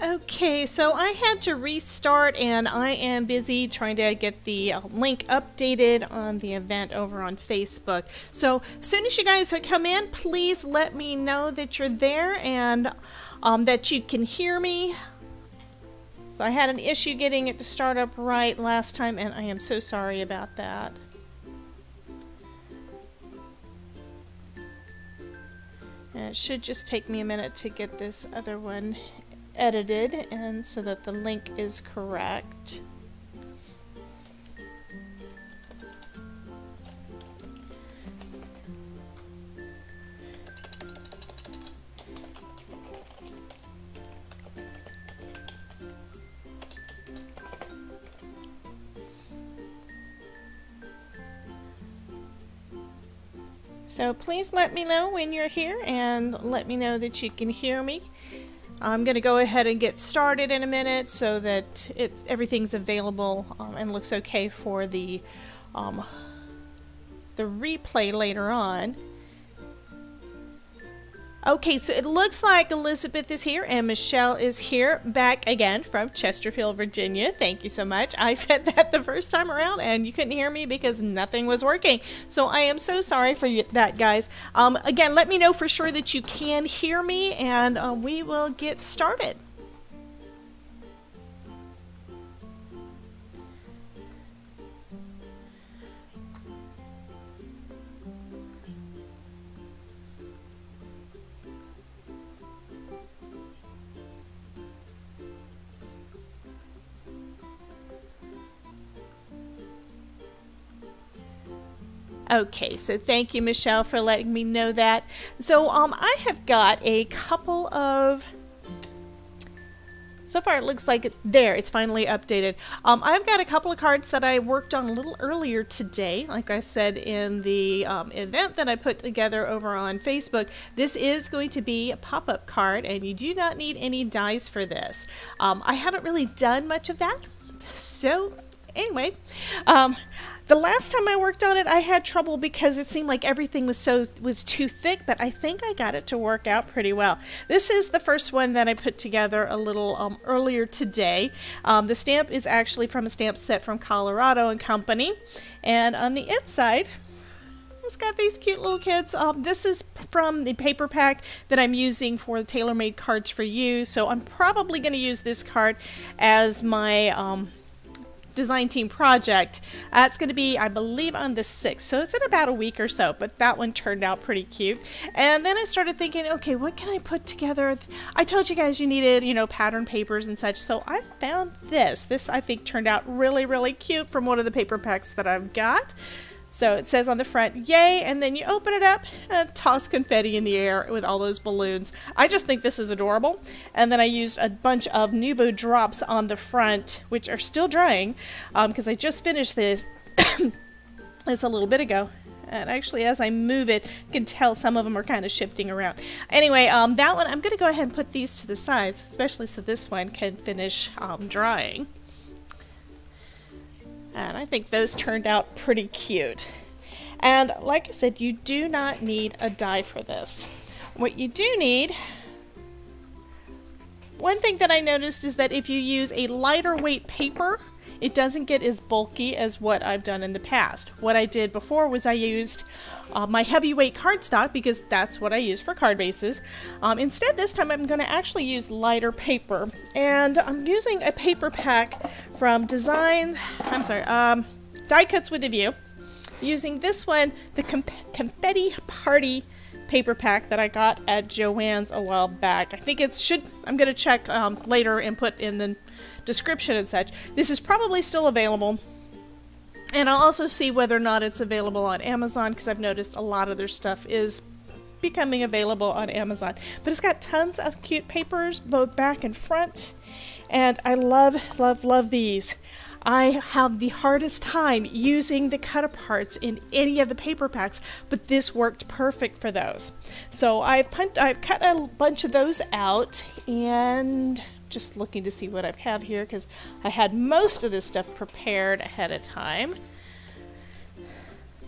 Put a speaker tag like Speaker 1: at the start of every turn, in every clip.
Speaker 1: Okay, so I had to restart and I am busy trying to get the link updated on the event over on Facebook. So as soon as you guys come in, please let me know that you're there and that you can hear me. So I had an issue getting it to start up right last time and I am so sorry about that. And it should just take me a minute to get this other one edited and so that the link is correct. So please let me know when you're here and let me know that you can hear me. I'm going to go ahead and get started in a minute so that everything's available and looks okay for the replay later on. Okay, so it looks like Elizabeth is here and Michelle is here, back again from Chesterfield, Virginia. Thank you so much. I said that the first time around and you couldn't hear me because nothing was working. So I am so sorry for that, guys. Again, let me know for sure that you can hear me and we will get started. Okay, so thank you, Michelle, for letting me know that. So I have got a couple of, so far it looks like it's finally updated. I've got a couple of cards that I worked on a little earlier today, like I said in the event that I put together over on Facebook. This is going to be a pop-up card and you do not need any dies for this. I haven't really done much of that, so anyway, the last time I worked on it, I had trouble because it seemed like everything was too thick, but I think I got it to work out pretty well. This is the first one that I put together a little earlier today. The stamp is actually from a stamp set from Colorado and Company, and on the inside, it's got these cute little kids. This is from the paper pack that I'm using for the tailor-made cards for you, so I'm probably going to use this card as my design team project. It's going to be, I believe, on the 6th, so it's in about a week or so, but that one turned out pretty cute. And then I started thinking, okay, what can I put together? I told you guys you needed, you know, pattern papers and such, so I found this. This, I think, turned out really, really cute from one of the paper packs that I've got. So it says on the front, yay, and then you open it up and toss confetti in the air with all those balloons. I just think this is adorable. And then I used a bunch of Nuvo drops on the front, which are still drying, because I just finished this a little bit ago. And actually, as I move it, you can tell some of them are kind of shifting around. Anyway, that one, I'm going to go ahead and put these to the sides, especially so this one can finish drying. And I think those turned out pretty cute. And like I said, you do not need a die for this. What you do need, one thing that I noticed is that if you use a lighter weight paper, it doesn't get as bulky as what I've done in the past. What I did before was I used my heavyweight cardstock because that's what I use for card bases. Instead, this time I'm going to actually use lighter paper. And I'm using a paper pack from Die Cuts with a View. Using this one, the Confetti Party paper pack that I got at Joann's a while back. I think I'm going to check later and put in the description and such. This is probably still available, and I'll also see whether or not it's available on Amazon, because I've noticed a lot of their stuff is becoming available on Amazon. But it's got tons of cute papers, both back and front, and I love, love, love these. I have the hardest time using the cut-aparts in any of the paper packs, but this worked perfect for those. So I've cut a bunch of those out, and just looking to see what I have here because I had most of this stuff prepared ahead of time.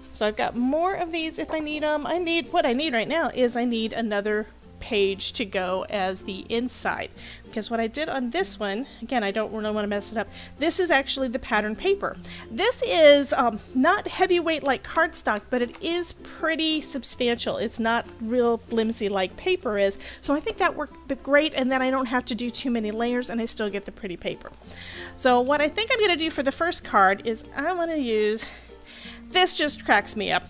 Speaker 1: So I've got more of these if I need them. What I need right now is I need another page to go as the inside. Because what I did on this one, again, I don't really want to mess it up, this is actually the pattern paper. This is not heavyweight like cardstock, but it is pretty substantial. It's not real flimsy like paper is, so I think that worked great, and then I don't have to do too many layers and I still get the pretty paper. So what I think I'm going to do for the first card is I want to use, this just cracks me up.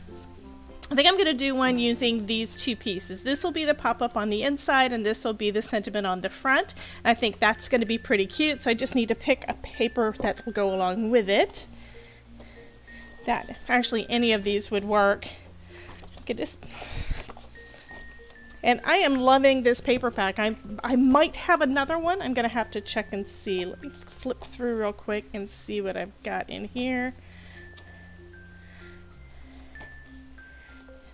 Speaker 1: I think I'm going to do one using these two pieces. This will be the pop-up on the inside, and this will be the sentiment on the front. And I think that's going to be pretty cute, so I just need to pick a paper that will go along with it. That, actually, any of these would work. Look at this. And I am loving this paper pack. I might have another one. I'm going to have to check and see. Let me flip through real quick and see what I've got in here.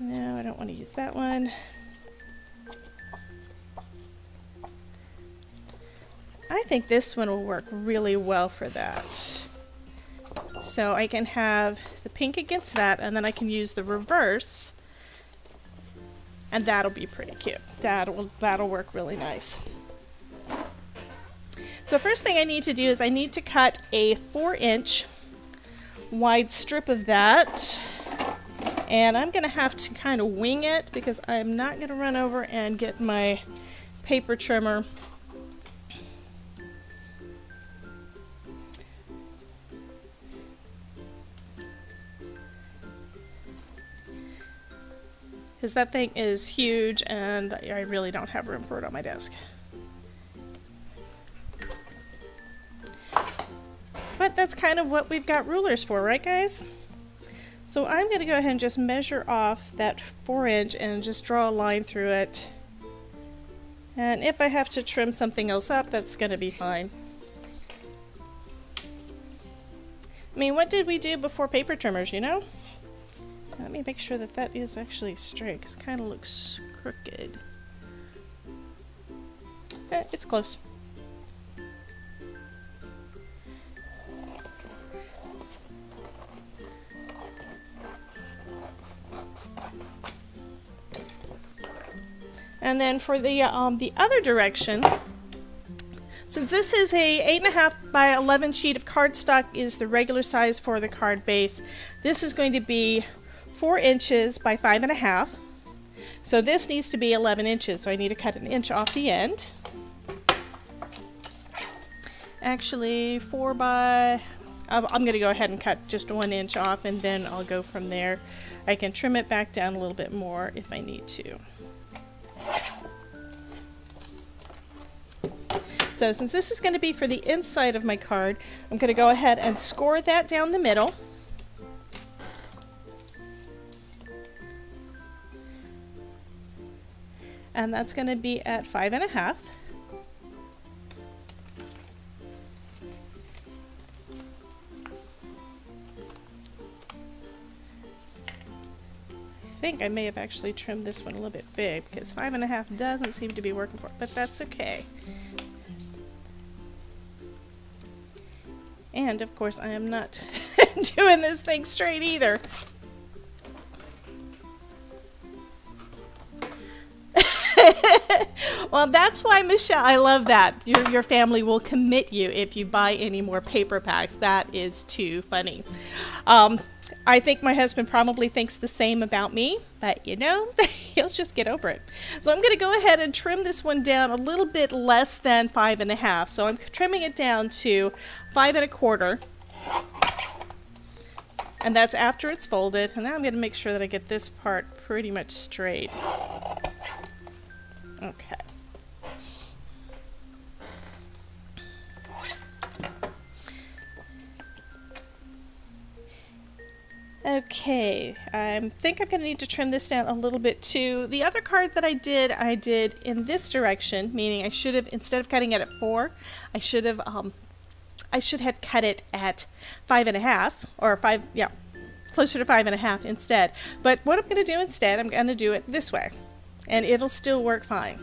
Speaker 1: No, I don't want to use that one. I think this one will work really well for that. So I can have the pink against that, and then I can use the reverse, and that'll be pretty cute. That'll work really nice. So first thing I need to do is I need to cut a 4-inch wide strip of that. And I'm going to have to kind of wing it because I'm not going to run over and get my paper trimmer. Because that thing is huge and I really don't have room for it on my desk. But that's kind of what we've got rulers for, right guys? So I'm going to go ahead and just measure off that 4-inch and just draw a line through it. And if I have to trim something else up, that's going to be fine. I mean, what did we do before paper trimmers, you know? Let me make sure that that is actually straight, because it kind of looks crooked. It's close. And then for the other direction, since this is a 8.5 by 11 sheet of cardstock is the regular size for the card base, this is going to be 4 inches by 5.5. So this needs to be 11 inches, so I need to cut an inch off the end. Actually, 4 by... I'm going to go ahead and cut just 1 inch off, and then I'll go from there. I can trim it back down a little bit more if I need to. So since this is going to be for the inside of my card, I'm going to go ahead and score that down the middle. And that's going to be at 5.5. I think I may have actually trimmed this one a little bit big because 5.5 doesn't seem to be working for it, but that's okay. And of course I am not doing this thing straight either. Well, that's why, Michelle, I love that. Your family will commit you if you buy any more paper packs. That is too funny. I think my husband probably thinks the same about me, but you know, he'll just get over it. So I'm going to go ahead and trim this one down a little bit less than 5.5. So I'm trimming it down to 5.25. And that's after it's folded. And now I'm going to make sure that I get this part pretty much straight. Okay. Okay, I think I'm going to need to trim this down a little bit too. The other card that I did in this direction, meaning I should have, instead of cutting it at 4, I should have cut it at 5.5, or 5, yeah, closer to 5.5 instead. But what I'm going to do instead, I'm going to do it this way, and it'll still work fine.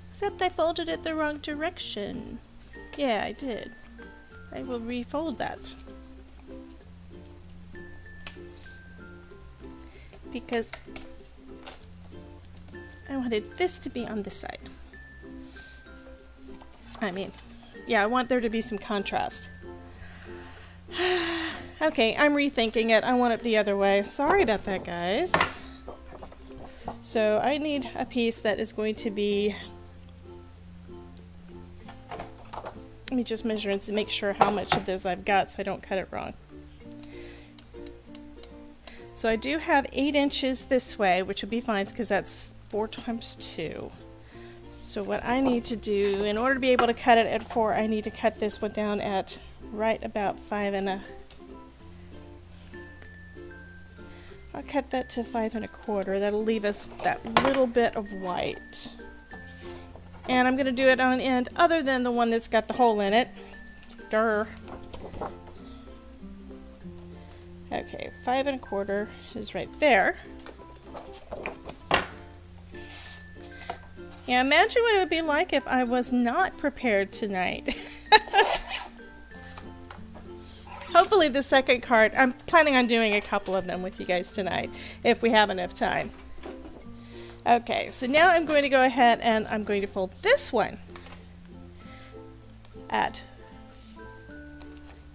Speaker 1: Except I folded it the wrong direction. Yeah, I did. I will refold that. because I wanted this to be on this side. I mean, yeah, I want there to be some contrast. Okay, I'm rethinking it. I want it the other way. Sorry about that, guys. So I need a piece that is going to be... Let me just measure and make sure how much of this I've got so I don't cut it wrong. So I do have 8 inches this way, which would be fine because that's 4 times 2. So what I need to do, in order to be able to cut it at 4, I need to cut this one down at right about 5 1/4. I'll cut that to 5 1/4. That'll leave us that little bit of white. And I'm going to do it on an end other than the one that's got the hole in it. Durr. Okay, 5 1/4 is right there. Yeah, imagine what it would be like if I was not prepared tonight. Hopefully the second card, I'm planning on doing a couple of them with you guys tonight, if we have enough time. Okay, so now I'm going to go ahead and I'm going to fold this one at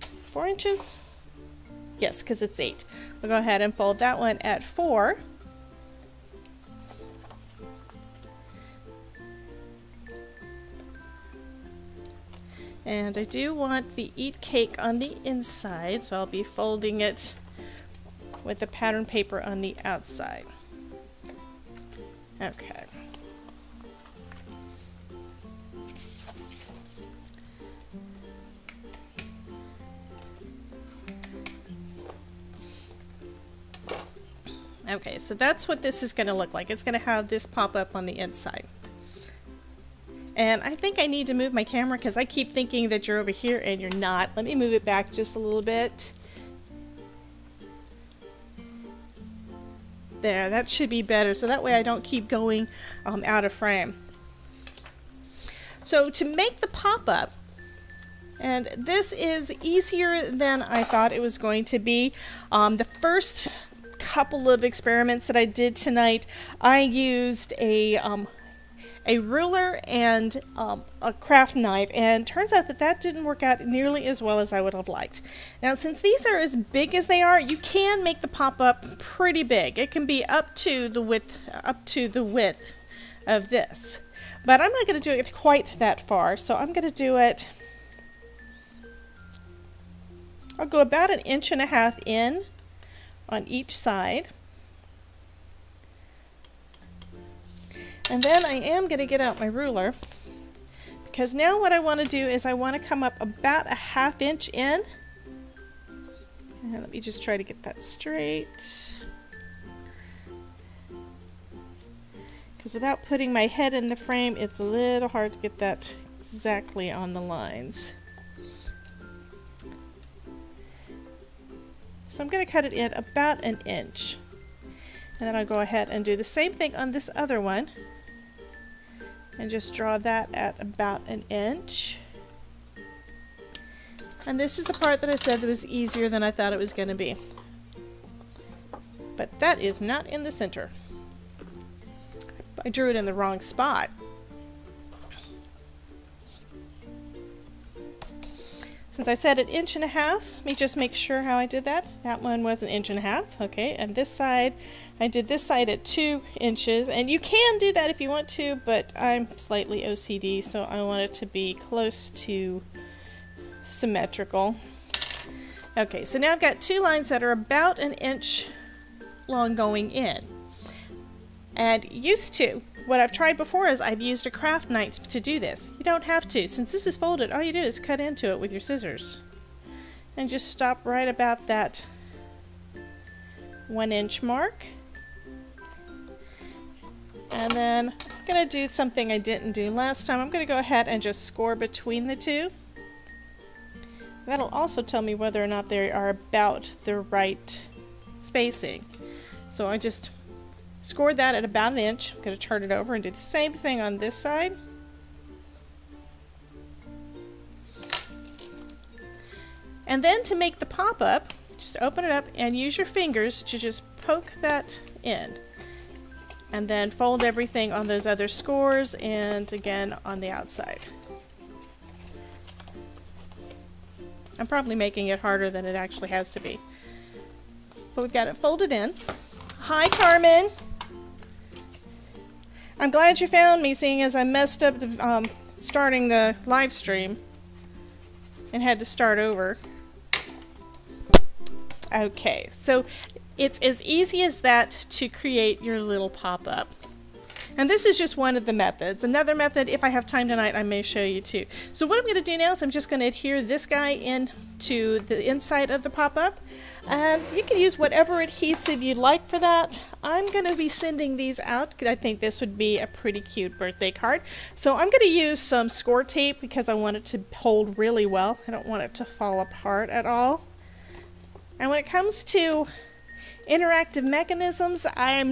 Speaker 1: 4 inches. Yes, because it's 8. We'll go ahead and fold that one at 4. And I do want the eat cake on the inside, so I'll be folding it with the pattern paper on the outside. Okay. Okay, so that's what this is going to look like. It's going to have this pop up on the inside. And I think I need to move my camera because I keep thinking that you're over here and you're not. Let me move it back just a little bit. There, that should be better, so that way I don't keep going out of frame. So to make the pop-up, and this is easier than I thought it was going to be. The first couple of experiments that I did tonight, I used a ruler and a craft knife, and turns out that that didn't work out nearly as well as I would have liked. Now, since these are as big as they are, you can make the pop-up pretty big. It can be up to the width of this. But I'm not going to do it quite that far, so I'm going to do it, I'll go about 1.5 inches in on each side. And then I am going to get out my ruler, because now what I want to do is I want to come up about 1/2 inch in. And let me just try to get that straight. Because without putting my head in the frame, it's a little hard to get that exactly on the lines. So I'm going to cut it in about 1 inch. And then I'll go ahead and do the same thing on this other one. And just draw that at about 1 inch. And this is the part that I said that was easier than I thought it was going to be. But that is not in the center. I drew it in the wrong spot. Since I said 1.5 inches, let me just make sure how I did that. That one was 1.5 inches, okay, and this side, I did this side at 2 inches, and you can do that if you want to, but I'm slightly OCD, so I want it to be close to symmetrical. Okay, so now I've got 2 lines that are about 1 inch long going in. And what I've tried before is I've used a craft knife to do this. You don't have to. Since this is folded, all you do is cut into it with your scissors. And just stop right about that 1 inch mark. And then I'm going to do something I didn't do last time. I'm going to go ahead and just score between the two. That'll also tell me whether or not they are about the right spacing. So I just scored that at about 1 inch. I'm going to turn it over and do the same thing on this side. And then to make the pop-up, just open it up and use your fingers to just poke that in. And then fold everything on those other scores and again on the outside. I'm probably making it harder than it actually has to be. But we've got it folded in. Hi, Carmen! I'm glad you found me, seeing as I messed up starting the live stream and had to start over. Okay, so it's as easy as that to create your little pop-up. And this is just one of the methods. Another method, if I have time tonight, I may show you too. So what I'm going to do now is I'm just going to adhere this guy into the inside of the pop-up. And you can use whatever adhesive you'd like for that. I'm going to be sending these out because I think this would be a pretty cute birthday card. So I'm going to use some score tape because I want it to hold really well. I don't want it to fall apart at all. And when it comes to interactive mechanisms, I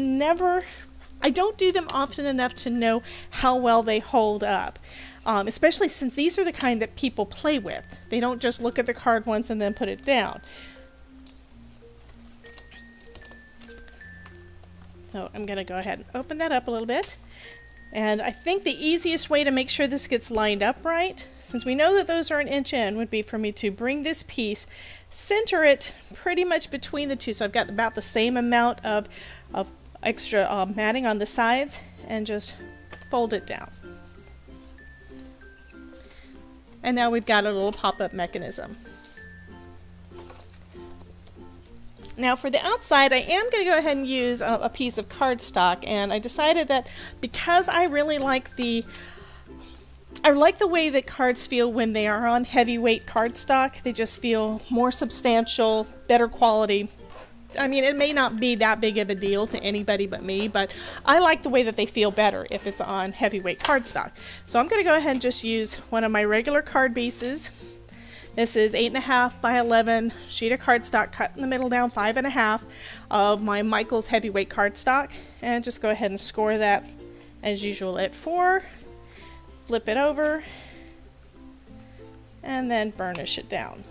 Speaker 1: don't do them often enough to know how well they hold up. Especially since these are the kind that people play with. They don't just look at the card once and then put it down. So I'm going to go ahead and open that up a little bit. And I think the easiest way to make sure this gets lined up right, since we know that those are 1 inch in, would be for me to bring this piece, center it pretty much between the two. So I've got about the same amount of extra matting on the sides and just fold it down. And now we've got a little pop-up mechanism. Now for the outside, I am going to go ahead and use a piece of cardstock, and I decided that because I really like the way that cards feel when they are on heavyweight cardstock. They just feel more substantial, better quality. I mean, it may not be that big of a deal to anybody but me, but I like the way that they feel better if it's on heavyweight cardstock. So I'm going to go ahead and just use one of my regular card bases. This is 8.5 by 11 sheet of cardstock, cut in the middle down 5.5 of my Michaels heavyweight cardstock, and just go ahead and score that as usual at 4. Flip it over and then burnish it down.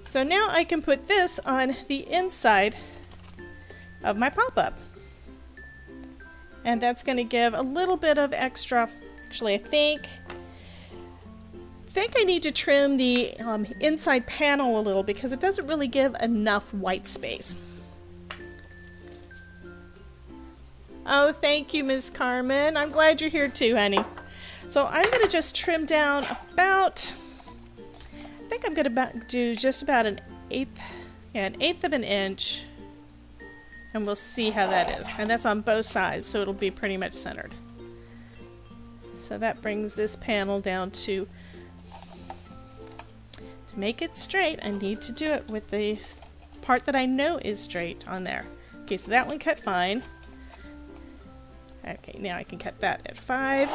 Speaker 1: So now I can put this on the inside of my pop-up. And that's going to give a little bit of extra. Actually, I think I need to trim the inside panel a little because it doesn't really give enough white space. Oh, thank you, Ms. Carmen. I'm glad you're here too, honey. So I'm going to just trim down about, I think I'm going to do just about an eighth of an inch. And we'll see how that is. And that's on both sides, so it'll be pretty much centered. So that brings this panel down to make it straight, I need to do it with the part that I know is straight on there. Okay, so that one cut fine. Okay, now I can cut that at 5.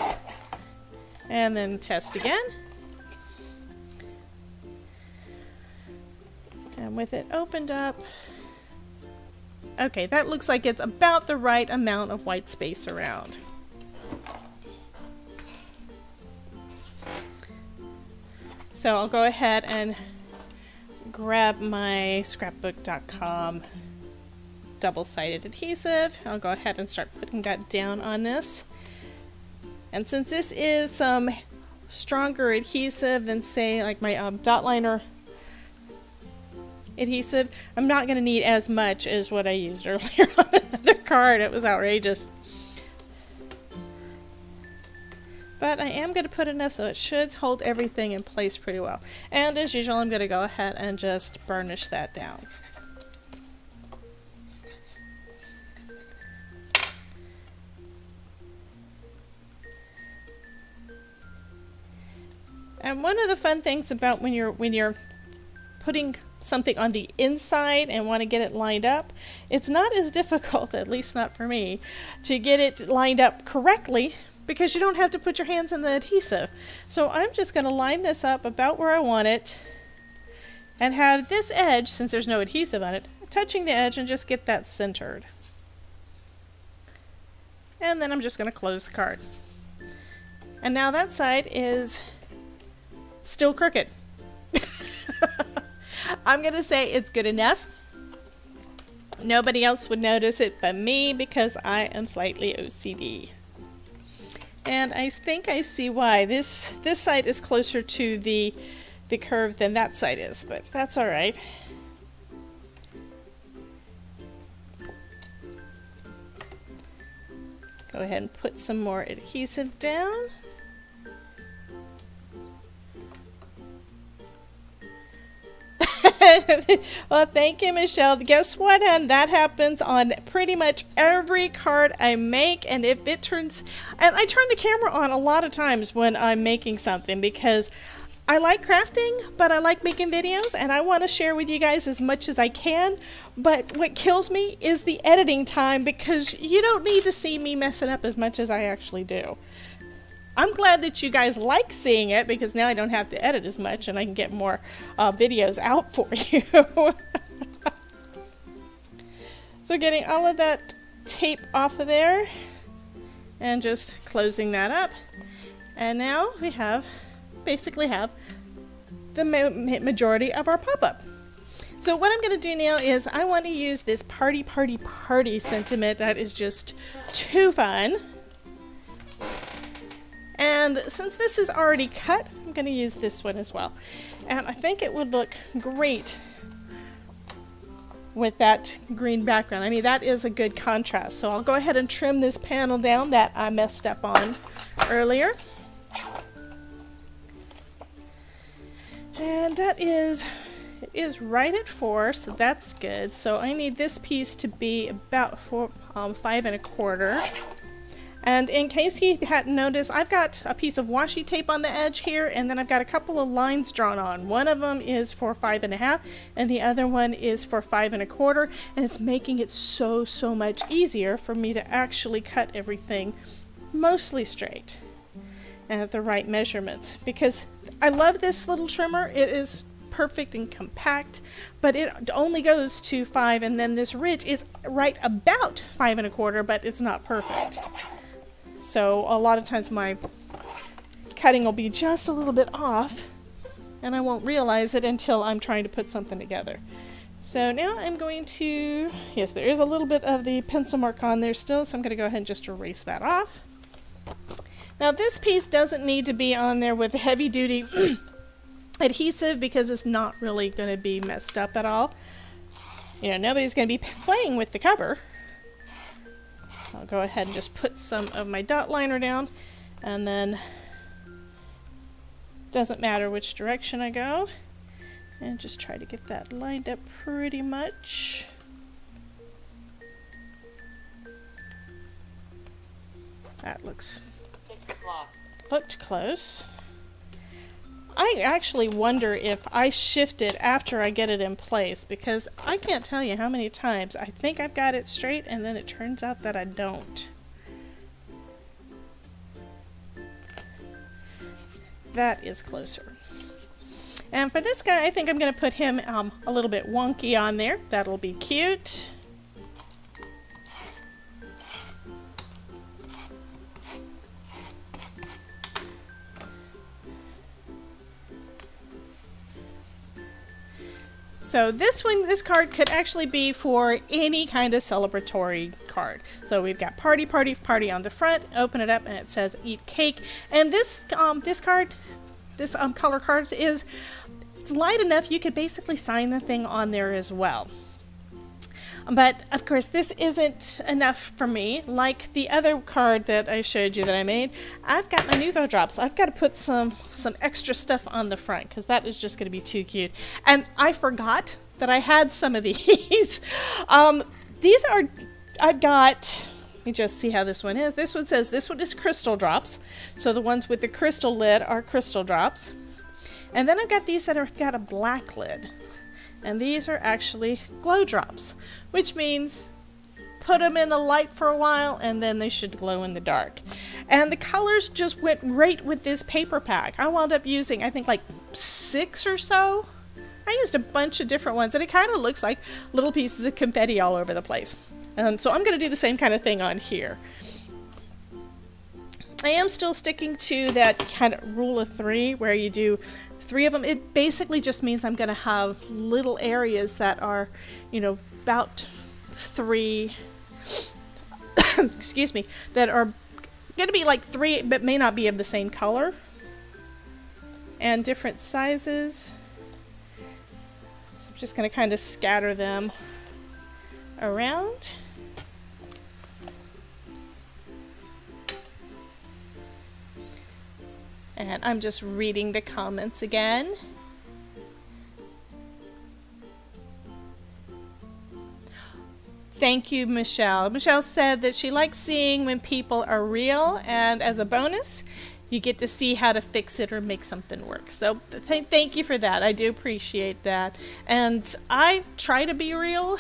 Speaker 1: And then test again. And with it opened up, okay, that looks like it's about the right amount of white space around. So I'll go ahead and grab my scrapbook.com double-sided adhesive. I'll go ahead and start putting that down on this. And since this is some stronger adhesive than, say, like my dot liner adhesive, I'm not going to need as much as what I used earlier on another card. It was outrageous. But I am going to put enough so it should hold everything in place pretty well. And as usual, I'm going to go ahead and just burnish that down. And one of the fun things about when you're putting something on the inside and want to get it lined up, it's not as difficult, at least not for me, to get it lined up correctly because you don't have to put your hands in the adhesive. So I'm just going to line this up about where I want it and have this edge, since there's no adhesive on it, touching the edge and just get that centered. And then I'm just going to close the card. And now that side is still crooked. I'm going to say it's good enough. Nobody else would notice it but me because I am slightly OCD. And I think I see why. This side is closer to the curve than that side is, but that's all right. Go ahead and put some more adhesive down. Well, thank you, Michelle. Guess what, hon? That happens on pretty much every card I make, and if it turns, and I turn the camera on a lot of times when I'm making something because I like crafting, but I like making videos, and I want to share with you guys as much as I can. But what kills me is the editing time, because you don't need to see me messing up as much as I actually do. I'm glad that you guys like seeing it, because now I don't have to edit as much and I can get more videos out for you. So getting all of that tape off of there and just closing that up. And now we basically have the majority of our pop-up. So what I'm going to do now is I want to use this party sentiment that is just too fun. And since this is already cut, I'm going to use this one as well. And I think it would look great with that green background. I mean, that is a good contrast. So I'll go ahead and trim this panel down that I messed up on earlier. And that is, it is right at 4, so that's good. So I need this piece to be about 5 1/4. And in case you hadn't noticed, I've got a piece of washi tape on the edge here, and then I've got a couple of lines drawn on. One of them is for 5 1/2, and the other one is for 5 1/4, and it's making it so much easier for me to actually cut everything mostly straight and at the right measurements, because I love this little trimmer. It is perfect and compact, but it only goes to 5, and then this ridge is right about 5 1/4, but it's not perfect. So a lot of times my cutting will be just a little bit off, and I won't realize it until I'm trying to put something together. So now I'm going to, yes, there is a little bit of the pencil mark on there still, so I'm going to go ahead and just erase that off. Now this piece doesn't need to be on there with heavy duty adhesive, because it's not really going to be messed up at all. You know, nobody's going to be playing with the cover. I'll go ahead and just put some of my dot liner down, and then doesn't matter which direction I go, and just try to get that lined up pretty much. That looks
Speaker 2: 6 o'clock.
Speaker 1: Looked close. I actually wonder if I shift it after I get it in place, because I can't tell you how many times I think I've got it straight and then it turns out that I don't. That is closer. And for this guy, I think I'm going to put him a little bit wonky on there. That'll be cute. So this card could actually be for any kind of celebratory card. So we've got party on the front. Open it up and it says eat cake. And this color card is light enough you could basically sign the thing on there as well. But of course this isn't enough for me. Like the other card that I showed you that I made, I've got my Nuvo drops. I've got to put some extra stuff on the front, because that is just going to be too cute. And I forgot that I had some of these. I've got, let me just see how this one is. This one says this one is crystal drops. So the ones with the crystal lid are crystal drops. And then I've got these that have got a black lid. And these are actually glow drops, which means put them in the light for a while and then they should glow in the dark. And the colors just went great with this paper pack. I wound up using, I think, like 6 or so. I used a bunch of different ones, and it kind of looks like little pieces of confetti all over the place. So I'm going to do the same kind of thing on here. I am still sticking to that kind of rule of 3, where you do 3 of them. It basically just means I'm going to have little areas that are, you know, about 3, excuse me, that are going to be like 3, but may not be of the same color and different sizes. So I'm just going to kind of scatter them around. And I'm just reading the comments again. Thank you, Michelle. Michelle said that she likes seeing when people are real, and as a bonus, you get to see how to fix it or make something work. So thank you for that. I do appreciate that. And I try to be real.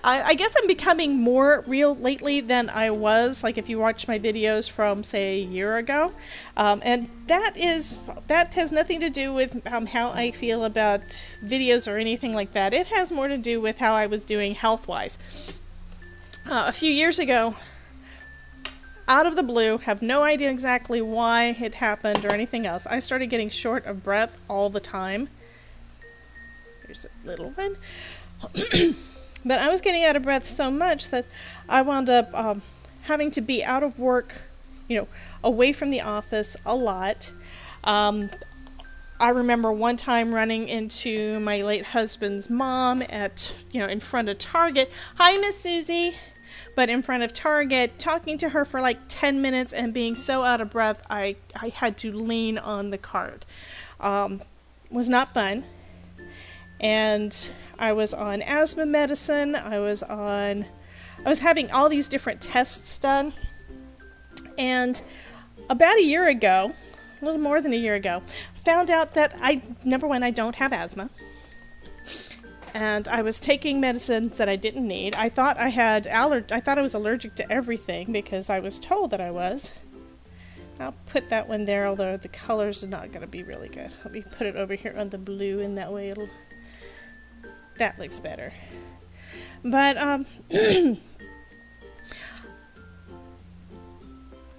Speaker 1: I guess I'm becoming more real lately than I was, like if you watch my videos from, say, a year ago. And that has nothing to do with how I feel about videos or anything like that. It has more to do with how I was doing health-wise. A few years ago, out of the blue, have no idea exactly why it happened or anything else, I started getting short of breath all the time. Here's a little one. But I was getting out of breath so much that I wound up having to be out of work, you know, away from the office a lot. I remember one time running into my late husband's mom at, you know, in front of Target. Hi, Miss Susie. But in front of Target, talking to her for like 10 minutes and being so out of breath, I had to lean on the cart. Was not fun. And I was on asthma medicine. I was having all these different tests done. And about a year ago, a little more than a year ago, I found out that number one, I don't have asthma. And I was taking medicines that I didn't need. I thought I was allergic to everything because I was told that I was. I'll put that one there, although the colors are not going to be really good. Let me put it over here on the blue, and that way that looks better. But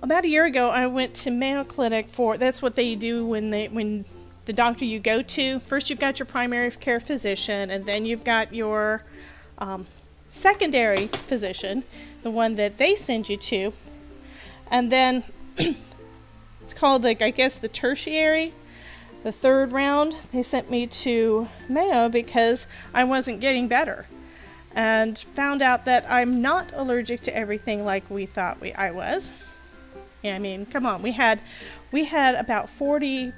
Speaker 1: about a year ago, I went to Mayo Clinic that's what they do when the doctor you go to, first you've got your primary care physician, and then you've got your secondary physician, the one that they send you to, and then it's called, like, I guess the tertiary, the third round. They sent me to Mayo because I wasn't getting better, and found out that I'm not allergic to everything like we thought I was. Yeah, I mean, come on, we had about 40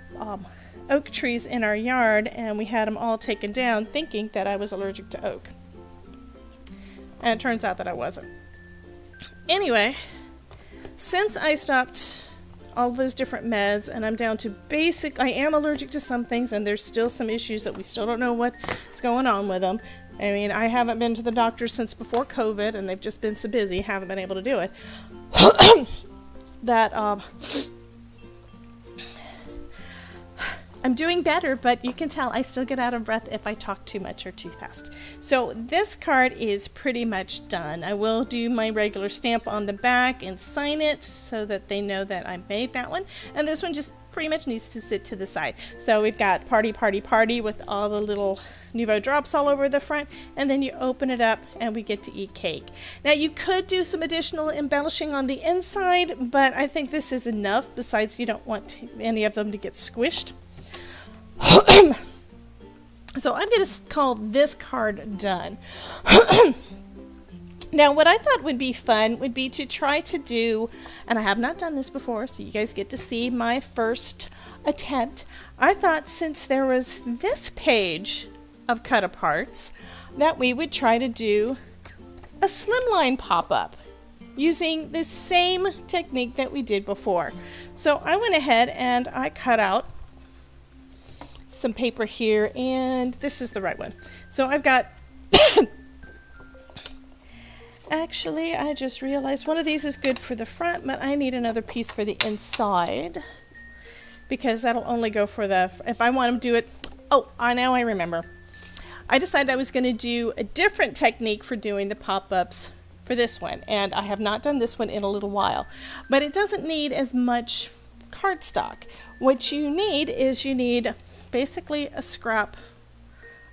Speaker 1: oak trees in our yard, and we had them all taken down thinking that I was allergic to oak. And it turns out that I wasn't. Anyway, since I stopped all those different meds and I'm down to I am allergic to some things, and there's still some issues that we still don't know what's going on with them. I mean, I haven't been to the doctor since before COVID, and they've just been so busy, haven't been able to do it. I'm doing better, but you can tell I still get out of breath if I talk too much or too fast. So this card is pretty much done. I will do my regular stamp on the back and sign it so that they know that I made that one. And this one just pretty much needs to sit to the side. So we've got party, party, party with all the little Nuvo drops all over the front, and then you open it up and we get to eat cake. Now you could do some additional embellishing on the inside, but I think this is enough. Besides, you don't want any of them to get squished. So I'm going to call this card done. Now, what I thought would be fun would be to try to do, and I have not done this before, so you guys get to see my first attempt. I thought, since there was this page of cut-aparts, that we would try to do a slimline pop-up using the same technique that we did before. So I went ahead and I cut out some paper here, and this is the right one. So I've got actually, I just realized one of these is good for the front, but I need another piece for the inside, because that'll only go for if I want to do it. Oh, now I remember. I decided I was going to do a different technique for doing the pop-ups for this one, and I have not done this one in a little while, but it doesn't need as much cardstock. What you need is basically a scrap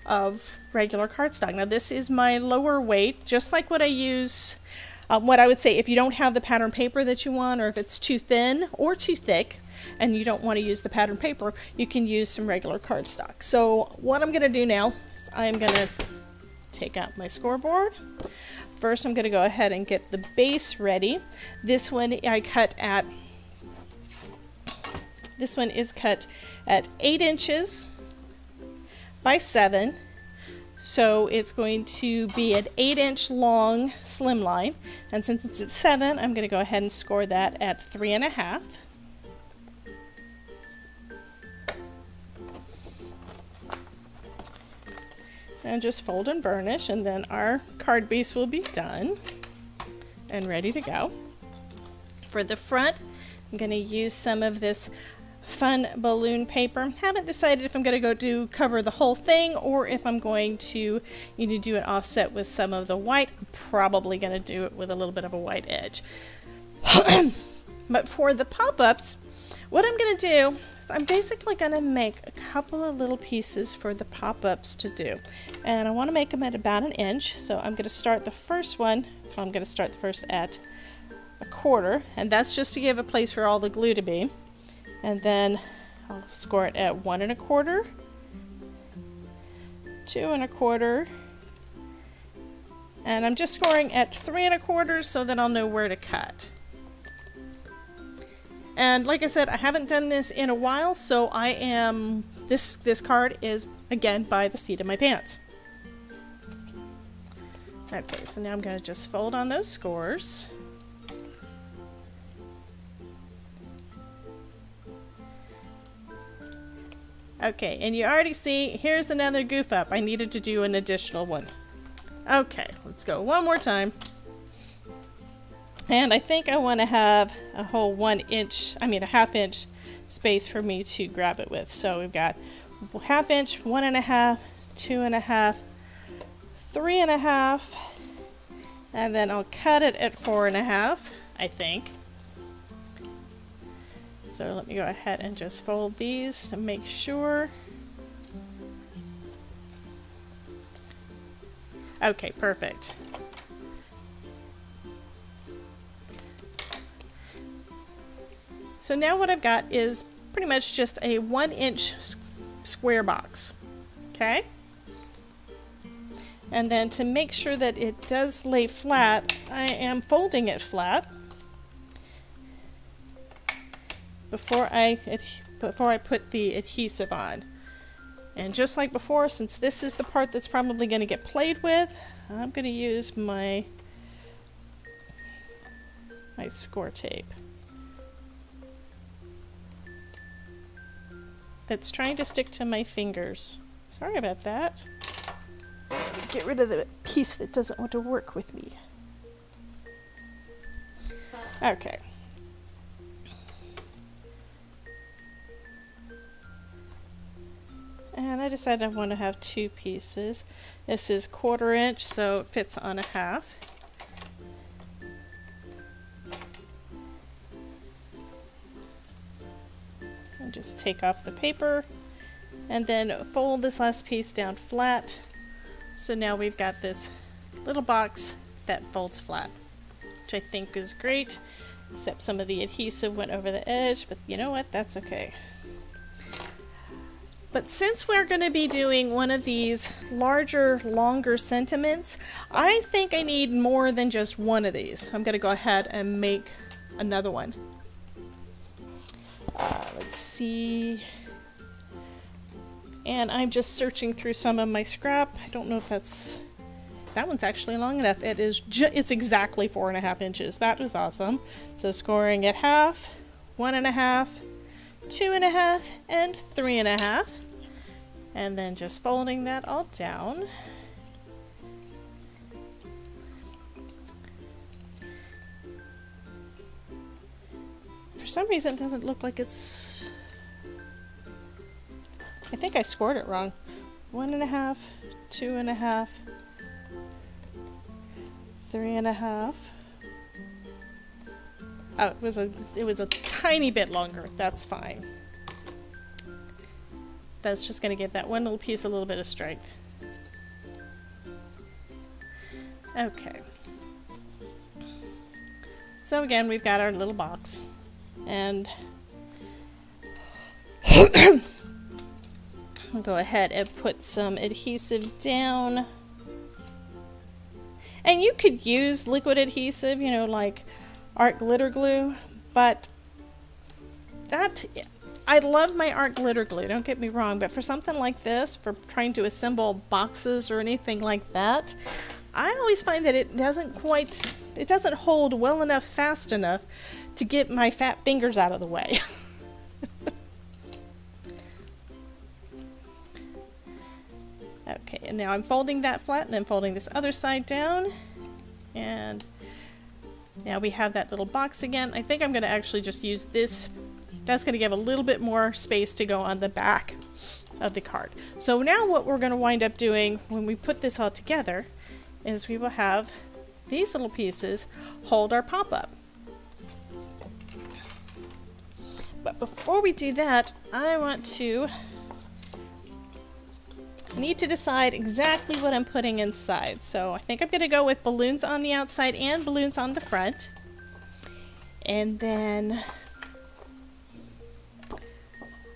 Speaker 1: of regular cardstock. Now this is my lower weight, just like what I use, what I would say if you don't have the pattern paper that you want, or if it's too thin or too thick and you don't want to use the pattern paper, you can use some regular cardstock. So what I'm going to do now is I'm going to take out my scoreboard. First I'm going to go ahead and get the base ready. This one is cut at 8 inches by 7, so it's going to be an 8-inch long slim line, and since it's at 7, I'm going to go ahead and score that at 3.5. And just fold and burnish, and then our card base will be done and ready to go. For the front, I'm going to use some of this fun balloon paper. Haven't decided if I'm going to go cover the whole thing or if I'm going to do an offset with some of the white. I'm probably going to do it with a little bit of a white edge. But for the pop-ups, what I'm going to do is I'm basically going to make a couple of little pieces for the pop-ups to do. And I want to make them at about 1 inch. So I'm going to start the first one. I'm going to start the first at 1/4, and that's just to give a place for all the glue to be. And then I'll score it at 1 1/4, 2 1/4, and I'm just scoring at 3 1/4 so that I'll know where to cut. And like I said, I haven't done this in a while, so this card is again by the seat of my pants. Okay, so now I'm going to just fold on those scores. Okay, and you already see, here's another goof up. I needed to do an additional one. Okay, let's go one more time. And I think I want to have a whole a 1/2 inch space for me to grab it with. So we've got 1/2 inch, 1.5, 2.5, 3.5, and then I'll cut it at 4.5, I think. So let me go ahead and just fold these to make sure. Okay, perfect. So now what I've got is pretty much just a 1-inch square box. Okay? And then to make sure that it does lay flat, I am folding it flat before I put the adhesive on. And just like before, since this is the part that's probably going to get played with, I'm going to use my score tape. That's trying to stick to my fingers. Sorry about that. Get rid of the piece that doesn't want to work with me. Okay. And I decided I want to have 2 pieces. This is 1/4 inch, so it fits on a 1/2. And just take off the paper and then fold this last piece down flat. So now we've got this little box that folds flat, which I think is great, except some of the adhesive went over the edge, but you know what, that's okay. But since we're going to be doing one of these larger, longer sentiments, I think I need more than just one of these. I'm going to go ahead and make another one. Let's see. And I'm just searching through some of my scrap. I don't know if that one's actually long enough. It's exactly 4.5 inches. That was awesome. So scoring at 1/2, 1.5, 2.5, and 3.5, and then just folding that all down. For some reason it doesn't look like it's... I think I scored it wrong. 1.5, 2.5, 3.5. Oh, it was a tiny bit longer. That's fine. That's just going to give that one little piece a little bit of strength. Okay. So again, we've got our little box, and I'll go ahead and put some adhesive down. And you could use liquid adhesive, you know, like art glitter glue, but I love my art glitter glue, don't get me wrong, but for something like this, for trying to assemble boxes or anything like that, I always find that it doesn't hold well enough, fast enough to get my fat fingers out of the way. Okay, and now I'm folding that flat and then folding this other side down, and now we have that little box again. I think I'm going to actually just use this. That's going to give a little bit more space to go on the back of the card. So now what we're going to wind up doing when we put this all together is we will have these little pieces hold our pop-up. But before we do that, I need to decide exactly what I'm putting inside. So I think I'm going to go with balloons on the outside and balloons on the front. And then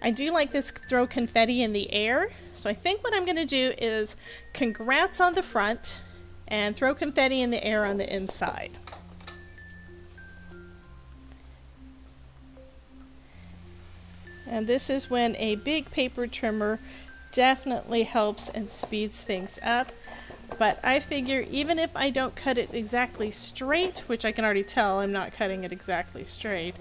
Speaker 1: I do like this throw confetti in the air. So I think what I'm going to do is congrats on the front and throw confetti in the air on the inside. And this is when a big paper trimmer definitely helps and speeds things up. But I figure even if I don't cut it exactly straight, which I can already tell I'm not cutting it exactly straight,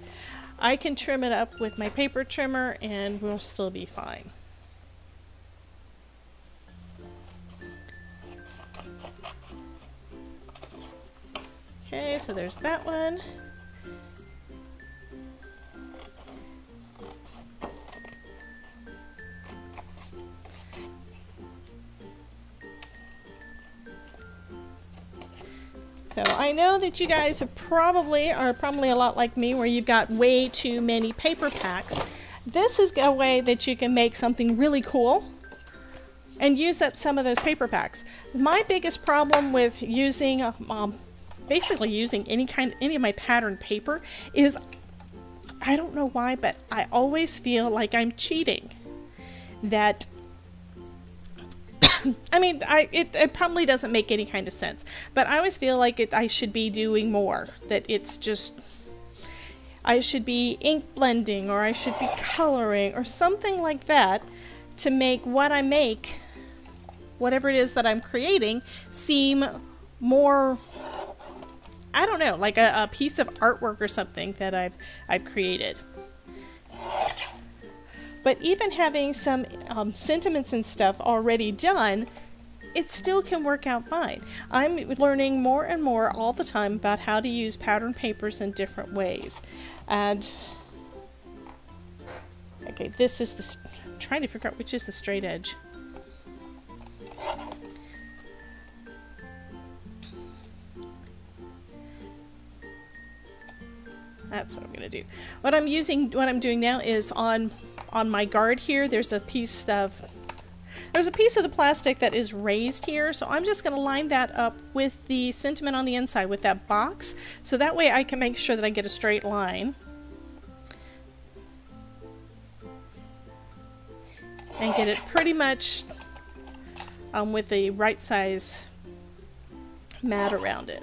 Speaker 1: I can trim it up with my paper trimmer and we'll still be fine. Okay, so there's that one. So I know that you guys are probably a lot like me, where you've got way too many paper packs. This is a way that you can make something really cool and use up some of those paper packs. My biggest problem with using basically using any of my pattern paper is, I don't know why, but I always feel like I'm cheating. That I mean, it probably doesn't make any kind of sense, but I always feel like I should be doing more, that it's just, I should be ink blending, or I should be coloring, or something like that, to make what I make, whatever it is that I'm creating, seem more, I don't know, like a piece of artwork or something that I've created. But even having some sentiments and stuff already done, it still can work out fine. I'm learning more and more all the time about how to use pattern papers in different ways. And okay, this is the, I'm trying to figure out which is the straight edge. That's what I'm gonna do. What I'm doing now is on my guard here, there's a piece of the plastic that is raised here, so I'm just going to line that up with the sentiment on the inside with that box, so that way I can make sure that I get a straight line. And get it pretty much with the right size mat around it.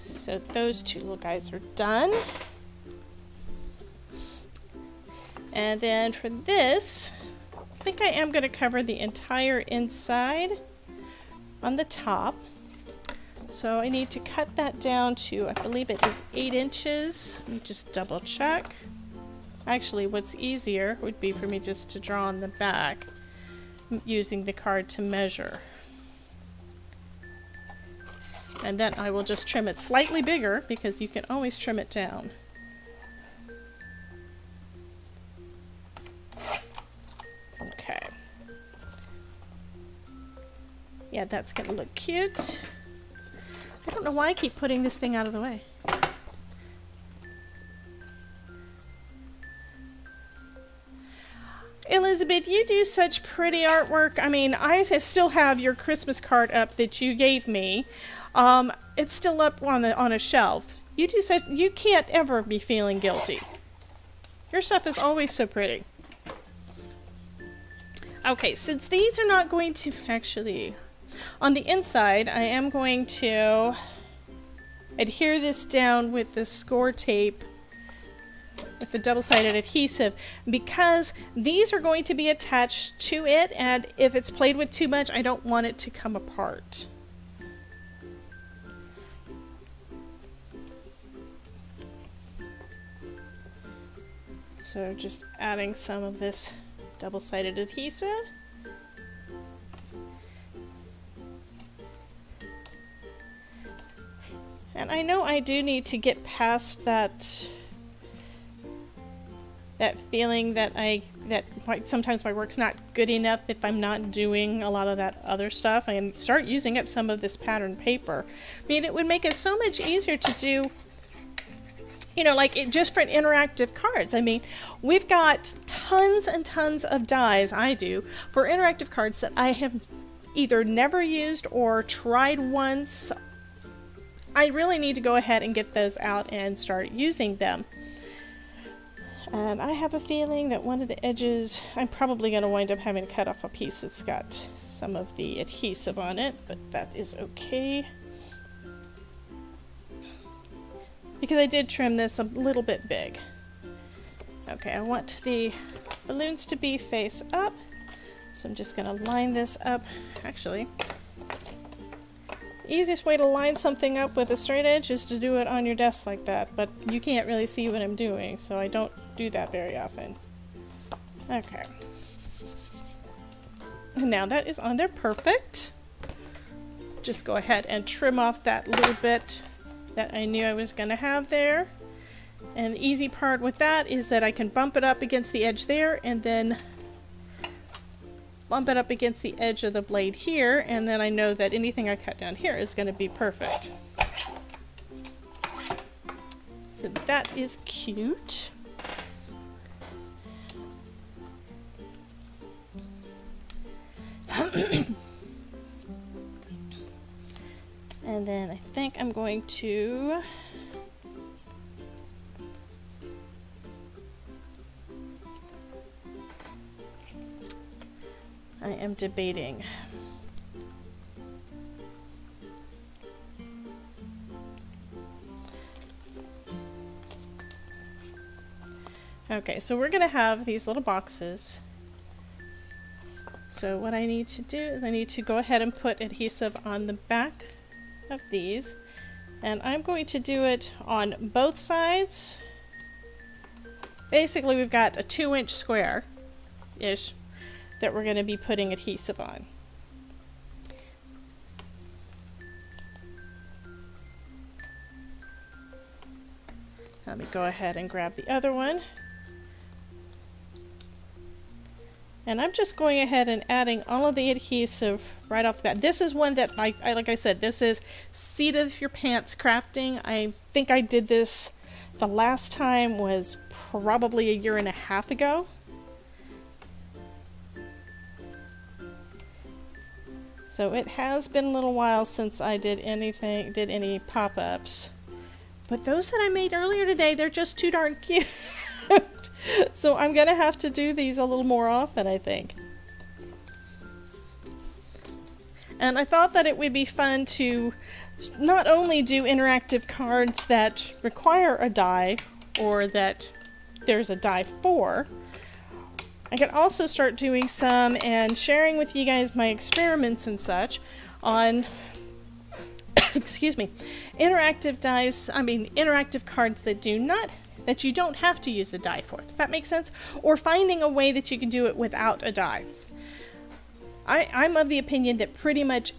Speaker 1: So those two little guys are done. And then for this, I think I am going to cover the entire inside on the top. So I need to cut that down to, I believe it is 8 inches. Let me just double check. Actually, what's easier would be for me just to draw on the back using the card to measure. And then I will just trim it slightly bigger, because you can always trim it down. Okay. Yeah, that's gonna look cute. I don't know why I keep putting this thing out of the way. Elizabeth, you do such pretty artwork. I mean, I still have your Christmas card up that you gave me. It's still up on a shelf. You do such, you can't ever be feeling guilty. Your stuff is always so pretty. Okay, since these are not going to actually, on the inside, I am going to adhere this down with the score tape with the double-sided adhesive, because these are going to be attached to it, and if it's played with too much, I don't want it to come apart. So just adding some of this double-sided adhesive. And I know I do need to get past that feeling that sometimes my work's not good enough if I'm not doing a lot of that other stuff, and start using up some of this pattern paper. I mean, it would make it so much easier to do, you know, like just for interactive cards. I mean, we've got tons and tons of dies, I do, for interactive cards that I have either never used or tried once. I really need to go ahead and get those out and start using them. And I have a feeling that one of the edges, I'm probably going to wind up having to cut off a piece that's got some of the adhesive on it, but that is okay. Because I did trim this a little bit big. Okay, I want the balloons to be face up, so I'm just going to line this up. Actually, the easiest way to line something up with a straight edge is to do it on your desk like that, but you can't really see what I'm doing, so I don't do that very often. Okay. And now that is on there perfect. Just go ahead and trim off that little bit that I knew I was going to have there. And the easy part with that is that I can bump it up against the edge there, and then bump it up against the edge of the blade here, and then I know that anything I cut down here is going to be perfect. So that is cute. And then I think I'm going to I am debating. Okay, so we're going to have these little boxes. So what I need to do is I need to go ahead and put adhesive on the back of these, and I'm going to do it on both sides. Basically, we've got a 2-inch square-ish that we're going to be putting adhesive on. Let me go ahead and grab the other one. And I'm just going ahead and adding all of the adhesive right off the bat. This is one that I like I said, this is seat of your pants crafting. I think I did this the last time was probably 1.5 years ago. So it has been a little while since I did any pop-ups. But those that I made earlier today, they're just too darn cute. So I'm gonna have to do these a little more often, I think. And I thought that it would be fun to not only do interactive cards that require a die, or that there's a die for, I could also start doing some and sharing with you guys my experiments and such on excuse me, interactive dies, interactive cards that you don't have to use a die for. Does that make sense? Or finding a way that you can do it without a die. I'm of the opinion that pretty much,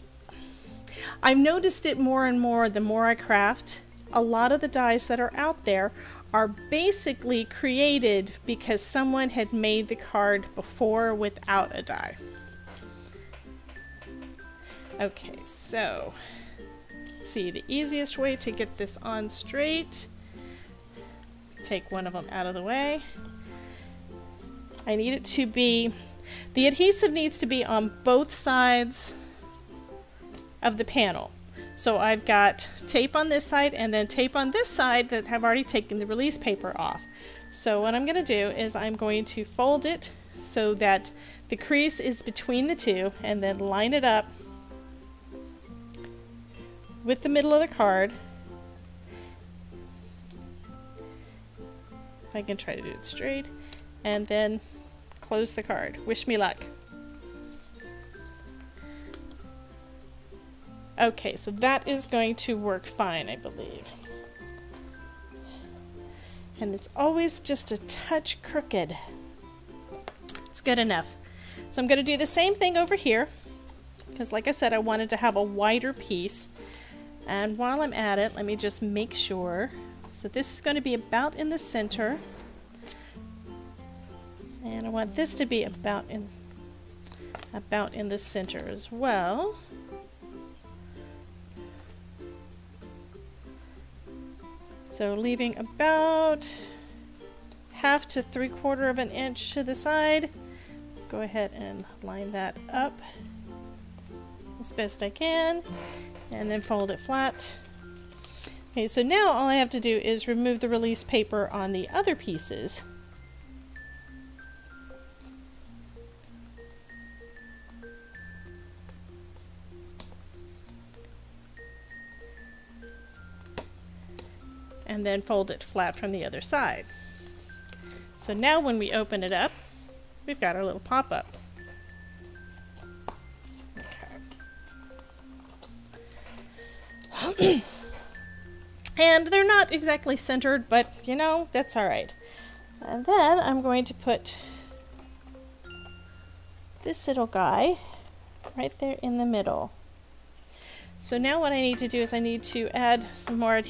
Speaker 1: I've noticed it more and more the more I craft. A lot of the dies that are out there are basically created because someone had made the card before without a die. Okay, so let's see, the easiest way to get this on straight, take one of them out of the way. I need it to be, the adhesive needs to be on both sides of the panel. So I've got tape on this side and then tape on this side that have already taken the release paper off. So what I'm going to do is I'm going to fold it so that the crease is between the two and then line it up with the middle of the card. If I can try to do it straight, and then close the card. Wish me luck. Okay, so that is going to work fine, I believe. And it's always just a touch crooked. It's good enough. So I'm going to do the same thing over here, because like I said, I wanted to have a wider piece. And while I'm at it, let me just make sure. So this is going to be about in the center. And I want this to be about in the center as well. So leaving about 1/2 to 3/4 of an inch to the side. Go ahead and line that up as best I can, and then fold it flat. Okay, so now all I have to do is remove the release paper on the other pieces. And then fold it flat from the other side. So now when we open it up, we've got our little pop-up. Okay. And they're not exactly centered, but you know, that's alright. And then I'm going to put this little guy right there in the middle. So now what I need to do is I need to add some more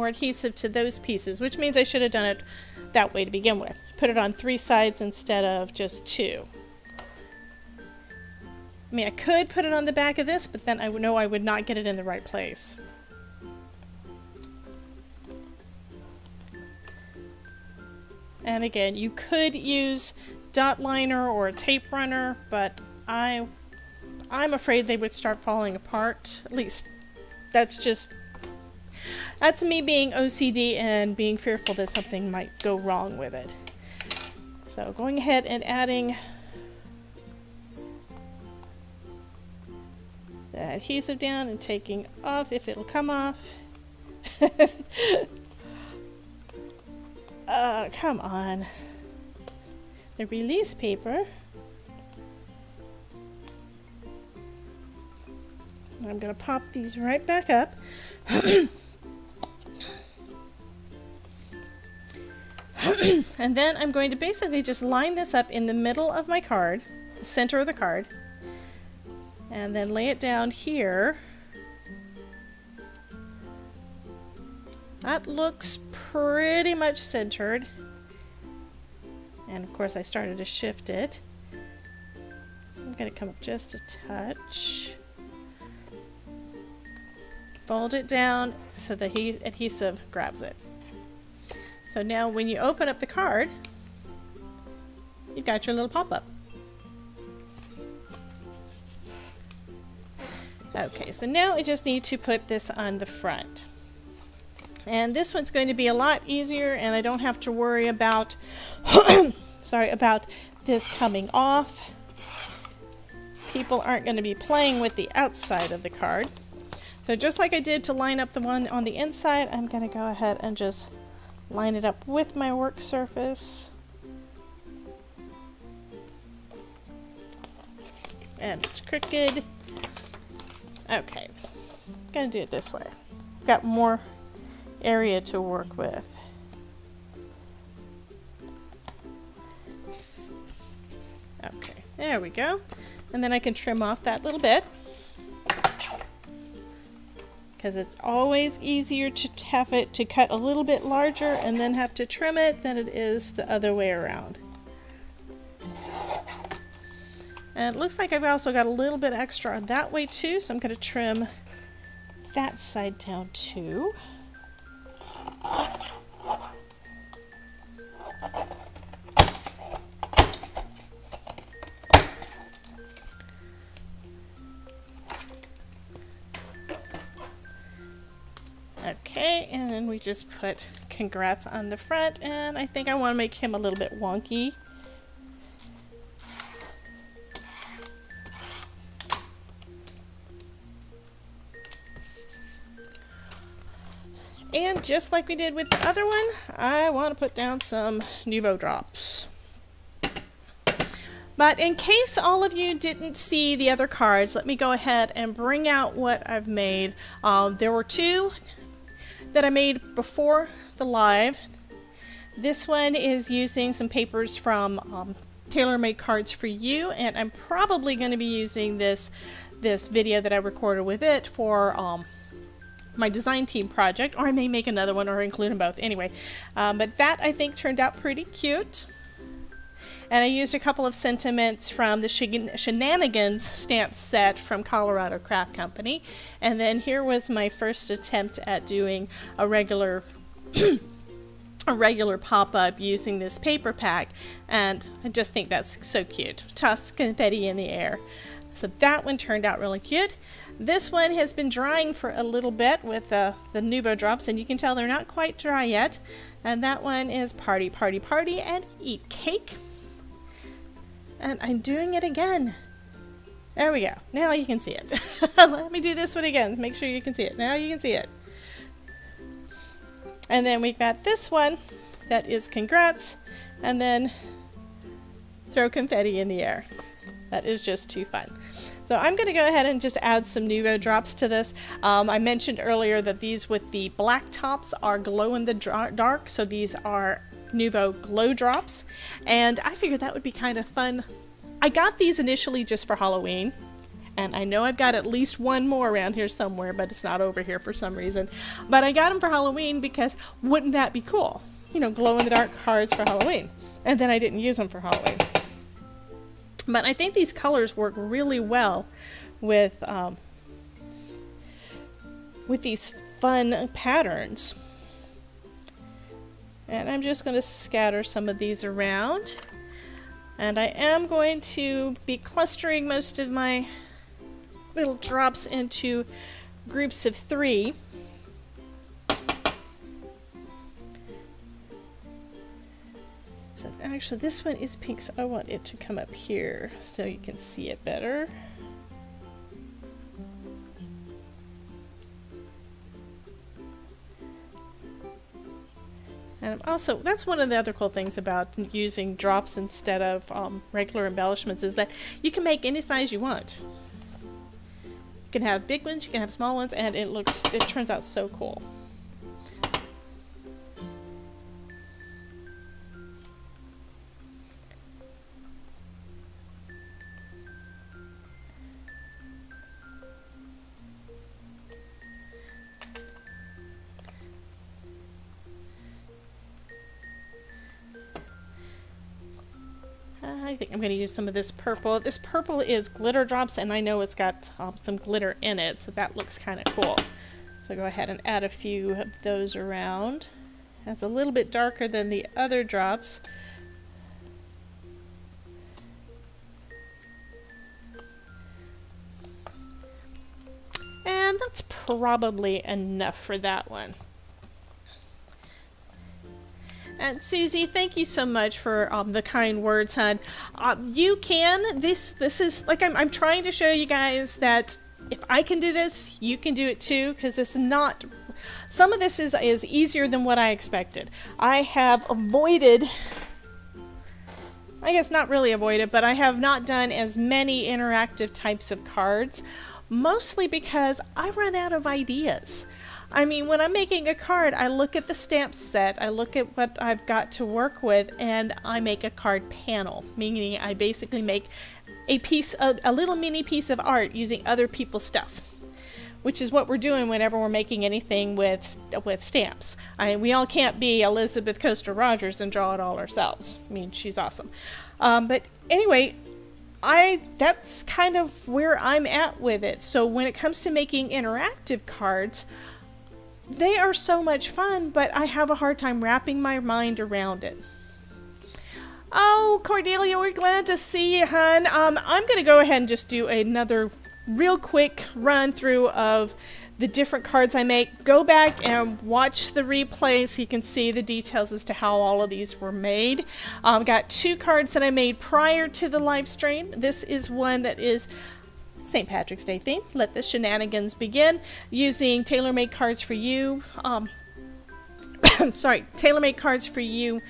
Speaker 1: adhesive to those pieces, which means I should have done it that way to begin with. Put it on 3 sides instead of just 2. I mean, I could put it on the back of this, but then I would know I would not get it in the right place. And again, you could use dot liner or a tape runner, but I'm afraid they would start falling apart. At least that's me being OCD and being fearful that something might go wrong with it. So going ahead and adding the adhesive down and taking off if it'll come off. Come on. The release paper. I'm going to pop these right back up. And then I'm going to basically just line this up in the middle of my card, the center of the card, and then lay it down here. That looks pretty much centered. And of course I started to shift it. I'm going to come up just a touch. Fold it down so the adhesive grabs it. So now when you open up the card, you've got your little pop-up. Okay, so now I just need to put this on the front. And this one's going to be a lot easier, and I don't have to worry about about this coming off. People aren't going to be playing with the outside of the card. So just like I did to line up the one on the inside, I'm going to go ahead and just line it up with my work surface. And it's crooked. Okay, I'm going to do it this way. Got more area to work with. Okay, there we go. And then I can trim off that little bit, because it's always easier to have it to cut a little bit larger and then have to trim it than it is the other way around. And it looks like I've also got a little bit extra that way too, so I'm going to trim that side down too. Okay, and then we just put congrats on the front, and I think I want to make him a little bit wonky. And just like we did with the other one, I want to put down some Nuvo drops. But in case all of you didn't see the other cards, let me go ahead and bring out what I've made. There were two that I made before the live. This one is using some papers from Tailor-Made Cards for You, and I'm probably going to be using this video that I recorded with it for my design team project, or I may make another one or include them both anyway. But that I think turned out pretty cute. And I used a couple of sentiments from the Shenanigans stamp set from Colorado Craft Company. And then here was my first attempt at doing a regular pop-up using this paper pack. And I just think that's so cute. Toss confetti in the air. So that one turned out really cute. This one has been drying for a little bit with the Nuvo drops, and you can tell they're not quite dry yet. And that one is Party, Party, Party, and Eat Cake. And I'm doing it again. There we go. Now you can see it. Let me do this one again. Make sure you can see it. Now you can see it. And then we've got this one that is congrats, and then throw confetti in the air. That is just too fun. So I'm going to go ahead and just add some Nuvo drops to this. I mentioned earlier that these with the black tops are glow in the dark, so these are Nuvo glow drops, and I figured that would be kind of fun. I got these initially just for Halloween, and I know I've got at least one more around here somewhere, but it's not over here for some reason. But I got them for Halloween because wouldn't that be cool? You know, glow in the dark cards for Halloween. And then I didn't use them for Halloween. But I think these colors work really well with these fun patterns. And I'm just going to scatter some of these around. And I am going to be clustering most of my little drops into groups of 3. So actually this one is pink, so I want it to come up here so you can see it better. And also, that's one of the other cool things about using drops instead of regular embellishments, is that you can make any size you want. You can have big ones, you can have small ones, and it turns out so cool. I think I'm going to use some of this purple. This purple is glitter drops, and I know it's got some glitter in it, so that looks kind of cool. So go ahead and add a few of those around. That's a little bit darker than the other drops. And that's probably enough for that one. And Susie, thank you so much for the kind words, hon. You can. This is like I'm trying to show you guys that if I can do this, you can do it too. Because this is not. Some of this is easier than what I expected. I have avoided. I guess not really avoided, but I have not done as many interactive types of cards, mostly because I run out of ideas. I mean, when I'm making a card, I look at the stamp set, I look at what I've got to work with, and I make a card panel, meaning I basically make a little mini piece of art using other people's stuff, which is what we're doing whenever we're making anything with stamps. We all can't be Elizabeth Coaster Rogers and draw it all ourselves. I mean, she's awesome. But anyway, that's kind of where I'm at with it. So when it comes to making interactive cards, they are so much fun, but I have a hard time wrapping my mind around it. Oh, Cordelia, we're glad to see you, hon. I'm going to go ahead and just do another real quick run through of the different cards I make. Go back and watch the replay so you can see the details as to how all of these were made. Got 2 cards that I made prior to the live stream. This is one that is St. Patrick's Day themed. Let the shenanigans begin, using TaylorMade Cards for You. Sorry, TaylorMade Cards for You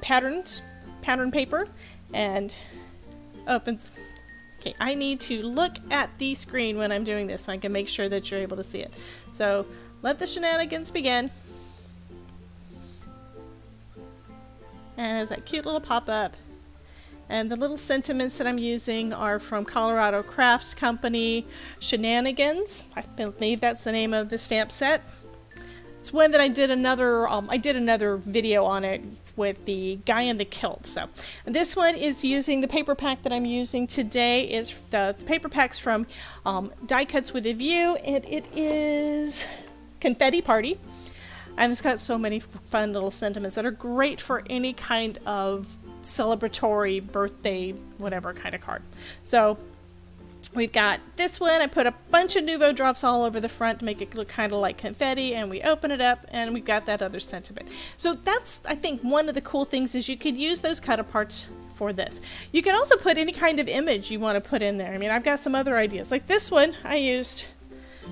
Speaker 1: pattern paper, and opens. Okay, I need to look at the screen when I'm doing this so I can make sure that you're able to see it. So let the shenanigans begin. And there's that cute little pop-up. And the little sentiments that I'm using are from Colorado Crafts Company Shenanigans. I believe that's the name of the stamp set. It's one that I did another video on it with the guy in the kilt. So this one is using the paper pack that I'm using today. Is the paper packs from Die Cuts with a View, and it is Confetti Party. And it's got so many fun little sentiments that are great for any kind of celebratory birthday, whatever kind of card. So we've got this one. I put a bunch of Nuvo drops all over the front to make it look kind of like confetti, and we open it up and we've got that other sentiment. So that's, I think, one of the cool things is you could use those cut aparts for this. You can also put any kind of image you want to put in there. I mean, I've got some other ideas. Like this one I used,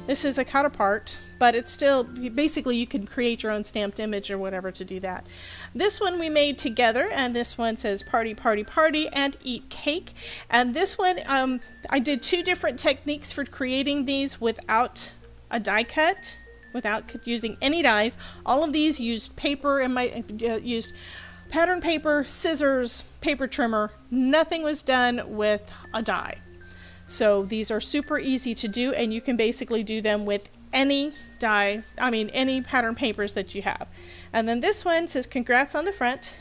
Speaker 1: this is a cut apart, but it's still, basically you can create your own stamped image or whatever to do that. This one we made together, and this one says party, party, party, and eat cake. And this one, I did 2 different techniques for creating these without a die cut, without using any dies. All of these used paper, and used pattern paper, scissors, paper trimmer. Nothing was done with a die. So these are super easy to do, and you can basically do them with any dies, any pattern papers that you have. And then this one says congrats on the front,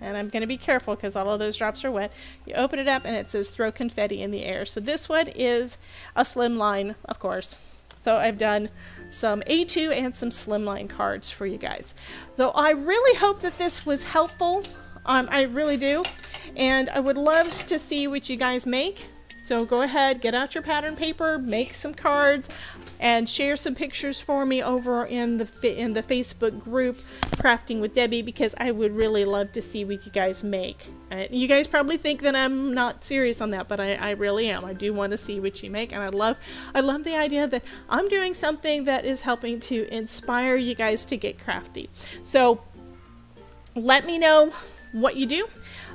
Speaker 1: and I'm going to be careful because all of those drops are wet. You open it up and it says throw confetti in the air. So this one is a slimline, of course. So I've done some A2 and some slimline cards for you guys. So I really hope that this was helpful. I really do, and I would love to see what you guys make. So go ahead, get out your pattern paper, make some cards, and share some pictures for me over in the Facebook group, Crafting with Debbie, because I would really love to see what you guys make. You guys probably think that I'm not serious on that, but I really am. I do want to see what you make, and I love the idea that I'm doing something that is helping to inspire you guys to get crafty. So let me know what you do.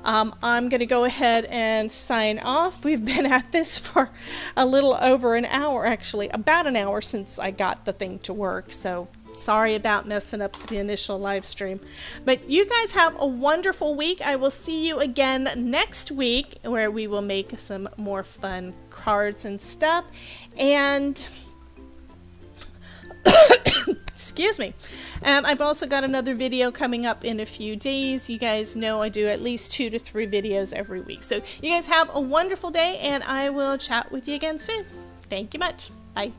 Speaker 1: I'm going to go ahead and sign off. We've been at this for a little over an hour, actually, about an hour since I got the thing to work. So sorry about messing up the initial live stream. But you guys have a wonderful week. I will see you again next week, where we will make some more fun cards and stuff. And excuse me. And I've also got another video coming up in a few days. You guys know I do at least 2 to 3 videos every week. So you guys have a wonderful day, and I will chat with you again soon. Thank you much. Bye.